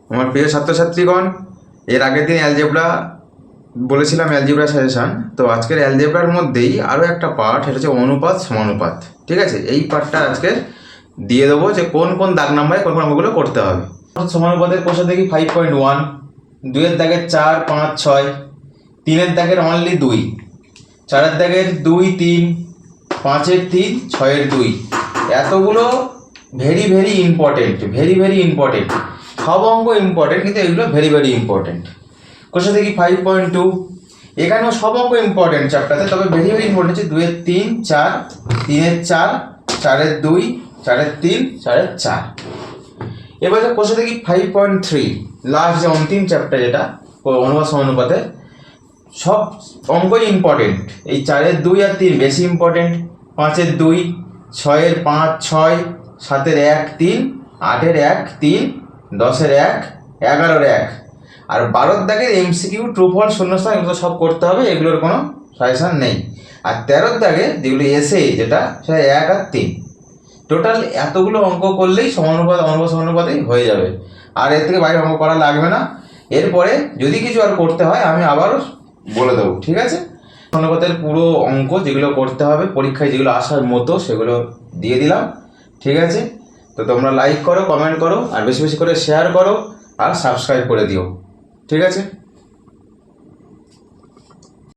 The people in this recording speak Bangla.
আমার প্রিয় ছাত্রছাত্রীগণ, এর আগের দিন অ্যালজেব্রা বলেছিলাম, অ্যালজেব্রা সাজেশান। তো আজকের অ্যালজেব্রার মধ্যেই আরও একটা পার্ট, এটা হচ্ছে অনুপাত সমানুপাত। ঠিক আছে, এই পার্টটা আজকে দিয়ে দেবো যে কোন কোন দাগ নাম্বারে কোন কোন অঙ্কগুলো করতে হবে। সমানুপাতের কোষে দেখি 5.1, 2-এর দাগের 4, 5, 6, 3-এর দাগের অনলি 2, 4-এর দাগের 2, 3, 5-এর 3, 6-এর 2। এতগুলো very very important, very very important. সব অঙ্ক ইম্পর্টেন্ট, কিন্তু এগুলো ভেরি ভেরি ইম্পর্টেন্ট। কোষে দেখি 5.2, এখানেও সব অঙ্ক ইম্পর্টেন্ট চ্যাপ্টারতে, তবে ভেরি ভেরি ইম্পর্টেন্ট হচ্ছে 2-এর 3, 4, 3-এর 4, 4-এর 2, 4-এর 3, 4-এর 4। এবার কোষে দেখি 5.3, লাস্ট যে অন্তিম চ্যাপ্টার, যেটা অনুপাত সমানুপাতে সব অঙ্কই ইম্পর্টেন্ট। এই 4-এর 2 আর 3 বেশি ইম্পর্টেন্ট, 5-এর 2, 6-এর 5, 6, 7-এর 1, 3, 8-এর 1, 3, 10-এর 1, 11-এর 1, আর 12-এর দাগের এমসিকিউ, ট্রু ফলস, শূন্যস্থান, এগুলো সব করতে হবে, এগুলোর কোনো সাজেশান নেই। আর 13-এর দাগে যেগুলো এসে, যেটা সেটা 1 আর 3। টোটাল এতগুলো অঙ্ক করলেই অনুপাত সমানুপাতেই হয়ে যাবে, আর এর থেকে বাইরে অঙ্ক করা লাগবে না। এরপরে যদি কিছু আর করতে হয় আমি আবারও বলে দেবো, ঠিক আছে? সমানুপাতের পুরো অঙ্ক যেগুলো করতে হবে পরীক্ষায়, যেগুলো আসার মতো, সেগুলো দিয়ে দিলাম, ঠিক আছে? তো তোমরা লাইক করো, কমেন্ট করো, আর বেশি বেশি করে শেয়ার করো, আর সাবস্ক্রাইব করে দিও, ঠিক আছে?